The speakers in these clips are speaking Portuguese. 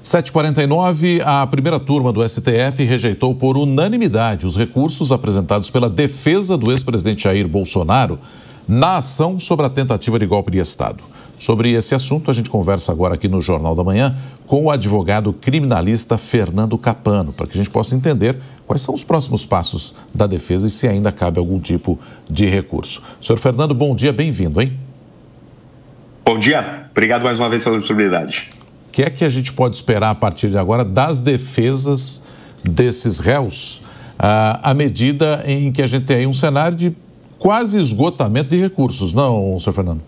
7h49, a primeira turma do STF rejeitou por unanimidade os recursos apresentados pela defesa do ex-presidente Jair Bolsonaro na ação sobre a tentativa de golpe de Estado. Sobre esse assunto, a gente conversa agora aqui no Jornal da Manhã com o advogado criminalista Fernando Cappano, para que a gente possa entender quais são os próximos passos da defesa e se ainda cabe algum tipo de recurso. Senhor Fernando, bom dia, bem-vindo, hein? Bom dia, obrigado mais uma vez pela possibilidade. O que é que a gente pode esperar a partir de agora das defesas desses réus, à medida em que a gente tem aí um cenário de quase esgotamento de recursos, não, senhor Fernando?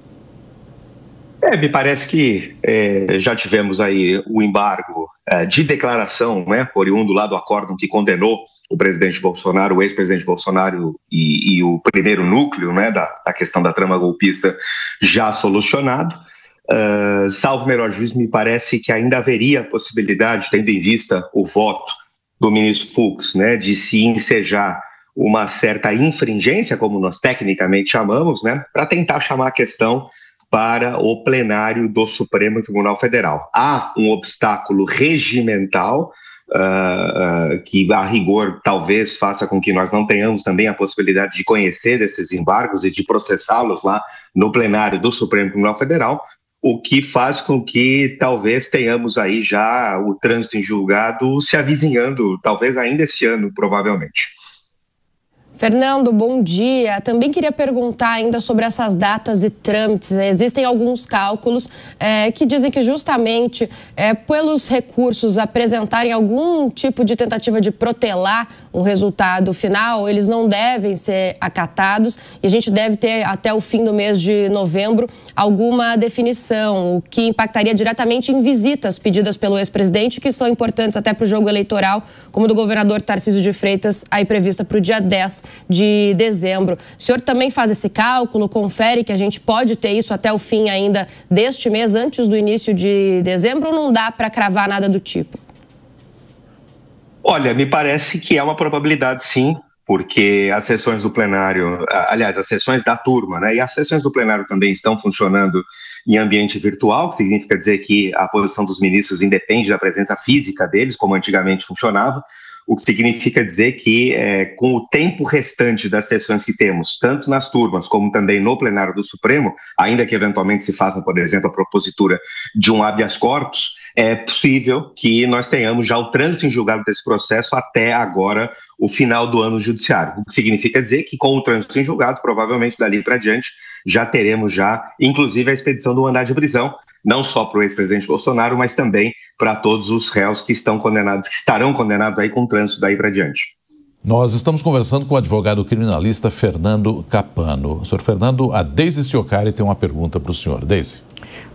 Me parece que já tivemos aí o embargo de declaração, né, oriundo lá do acórdão que condenou o presidente Bolsonaro, o ex-presidente Bolsonaro e o primeiro núcleo, né, da questão da trama golpista já solucionado. Salvo melhor juízo, me parece que ainda haveria possibilidade, tendo em vista o voto do ministro Fux, né, de se ensejar uma certa infringência, como nós tecnicamente chamamos, né, para tentar chamar a questão para o plenário do Supremo Tribunal Federal. Há um obstáculo regimental que, a rigor, talvez faça com que nós não tenhamos também a possibilidade de conhecer desses embargos e de processá-los lá no plenário do Supremo Tribunal Federal, o que faz com que talvez tenhamos aí já o trânsito em julgado se avizinhando, talvez ainda esse ano, provavelmente. Fernando, bom dia. Também queria perguntar ainda sobre essas datas e trâmites. Existem alguns cálculos que dizem que justamente pelos recursos apresentarem algum tipo de tentativa de protelar um resultado final, eles não devem ser acatados e a gente deve ter até o fim do mês de novembro alguma definição, o que impactaria diretamente em visitas pedidas pelo ex-presidente, que são importantes até para o jogo eleitoral, como do governador Tarcísio de Freitas, aí prevista para o dia 10 de dezembro. O senhor também faz esse cálculo, confere que a gente pode ter isso até o fim ainda deste mês, antes do início de dezembro, ou não dá para cravar nada do tipo? Olha, me parece que é uma probabilidade, sim, porque as sessões do plenário, aliás, as sessões da turma, né, e as sessões do plenário também estão funcionando em ambiente virtual, que significa dizer que a posição dos ministros independe da presença física deles, como antigamente funcionava, o que significa dizer que, com o tempo restante das sessões que temos, tanto nas turmas como também no plenário do Supremo, ainda que eventualmente se faça, por exemplo, a propositura de um habeas corpus, é possível que nós tenhamos já o trânsito em julgado desse processo até agora, o final do ano judiciário. O que significa dizer que, com o trânsito em julgado, provavelmente dali para diante, já teremos inclusive, a expedição do mandado de prisão, não só para o ex-presidente Bolsonaro, mas também para todos os réus que estão condenados, que estarão condenados aí com trânsito daí para diante. Nós estamos conversando com o advogado criminalista Fernando Cappano. Senhor Fernando, a Deise Ciocari tem uma pergunta para o senhor. Deise.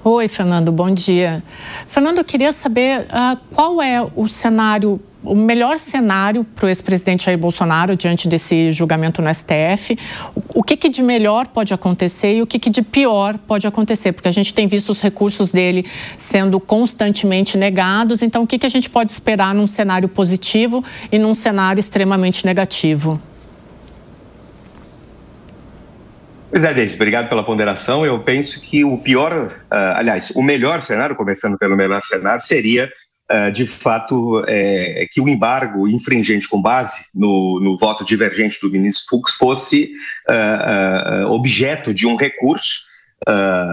Oi, Fernando, bom dia. Fernando, eu queria saber qual é o melhor cenário para o ex-presidente Jair Bolsonaro diante desse julgamento no STF. O que de melhor pode acontecer e o que de pior pode acontecer? Porque a gente tem visto os recursos dele sendo constantemente negados. Então, o que a gente pode esperar num cenário positivo e num cenário extremamente negativo? Pois é, Deise, obrigado pela ponderação. Eu penso que o melhor cenário, começando pelo melhor cenário, seria, de fato, que o embargo infringente com base no voto divergente do ministro Fux fosse objeto de um recurso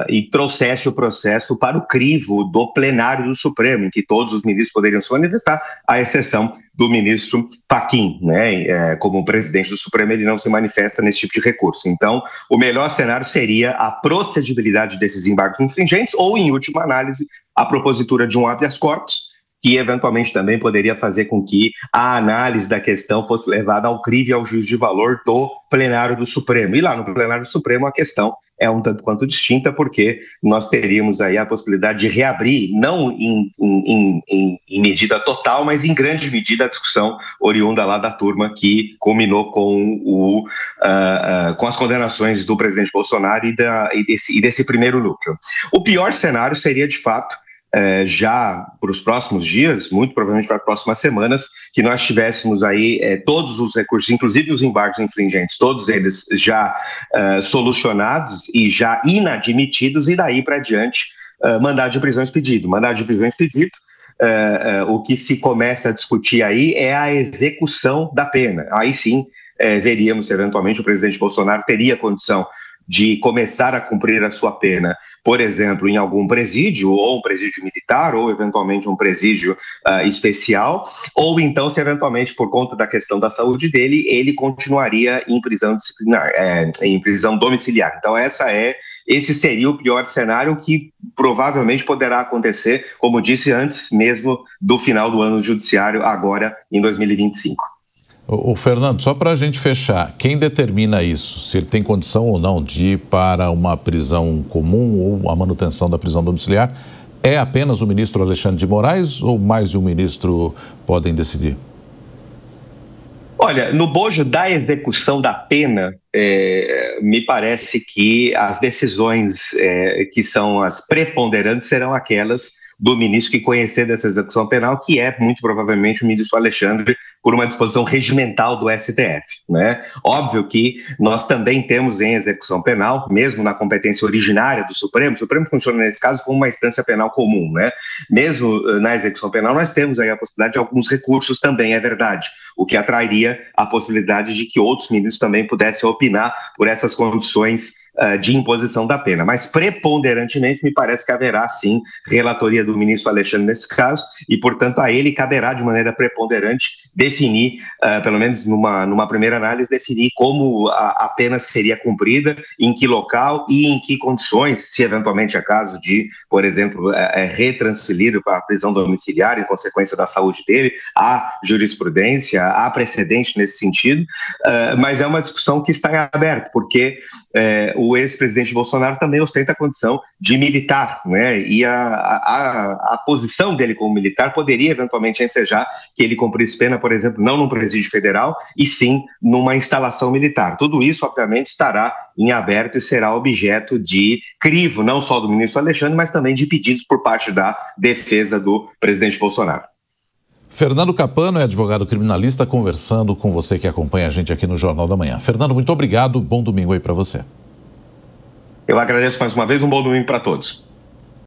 e trouxesse o processo para o crivo do plenário do Supremo, em que todos os ministros poderiam se manifestar, à exceção do ministro Fachin, né? Como presidente do Supremo, ele não se manifesta nesse tipo de recurso. Então, o melhor cenário seria a procedibilidade desses embargos infringentes ou, em última análise, a propositura de um habeas corpus, que eventualmente também poderia fazer com que a análise da questão fosse levada ao crivo e ao juízo de valor do plenário do Supremo. E lá no plenário do Supremo a questão é um tanto quanto distinta, porque nós teríamos aí a possibilidade de reabrir, não em medida total, mas em grande medida a discussão oriunda lá da turma que culminou com as condenações do presidente Bolsonaro e desse primeiro núcleo. O pior cenário seria, de fato, já para os próximos dias, muito provavelmente para as próximas semanas, que nós tivéssemos aí todos os recursos, inclusive os embargos infringentes, todos eles já solucionados e já inadmitidos, e daí para diante mandado de prisão expedido. Mandado de prisão expedido o que se começa a discutir aí é a execução da pena. Aí sim, veríamos se eventualmente o presidente Bolsonaro teria condição de começar a cumprir a sua pena, por exemplo, em algum presídio, ou um presídio militar, ou eventualmente um presídio especial, ou então, se eventualmente, por conta da questão da saúde dele, ele continuaria em prisão disciplinar, em prisão domiciliar. Então, esse seria o pior cenário que provavelmente poderá acontecer, como disse, antes mesmo do final do ano judiciário, agora em 2025. O Fernando, só para a gente fechar, quem determina isso, se ele tem condição ou não de ir para uma prisão comum ou a manutenção da prisão domiciliar, é apenas o ministro Alexandre de Moraes ou mais de um ministro podem decidir? Olha, no bojo da execução da pena, me parece que as decisões que são as preponderantes serão aquelas do ministro que conhecer dessa execução penal, que é muito provavelmente o ministro Alexandre, por uma disposição regimental do STF, né? Óbvio que nós também temos em execução penal, mesmo na competência originária do Supremo, o Supremo funciona nesse caso como uma instância penal comum, né? Mesmo na execução penal nós temos aí a possibilidade de alguns recursos também, é verdade, o que atrairia a possibilidade de que outros ministros também pudessem opinar por essas condições de imposição da pena, mas preponderantemente me parece que haverá sim relatoria do ministro Alexandre nesse caso e, portanto, a ele caberá de maneira preponderante definir, pelo menos numa primeira análise, definir como a pena seria cumprida, em que local e em que condições, se eventualmente é caso de, por exemplo, retransferir para a prisão domiciliar em consequência da saúde dele. Há jurisprudência, há precedente nesse sentido, mas é uma discussão que está em aberto, porque o ex-presidente Bolsonaro também ostenta a condição de militar, né? E a posição dele como militar poderia eventualmente ensejar que ele cumprisse pena, por exemplo, não num presídio federal, e sim numa instalação militar. Tudo isso, obviamente, estará em aberto e será objeto de crivo, não só do ministro Alexandre, mas também de pedidos por parte da defesa do presidente Bolsonaro. Fernando Capano é advogado criminalista, conversando com você que acompanha a gente aqui no Jornal da Manhã. Fernando, muito obrigado, bom domingo aí para você. Eu agradeço mais uma vez, um bom domingo para todos.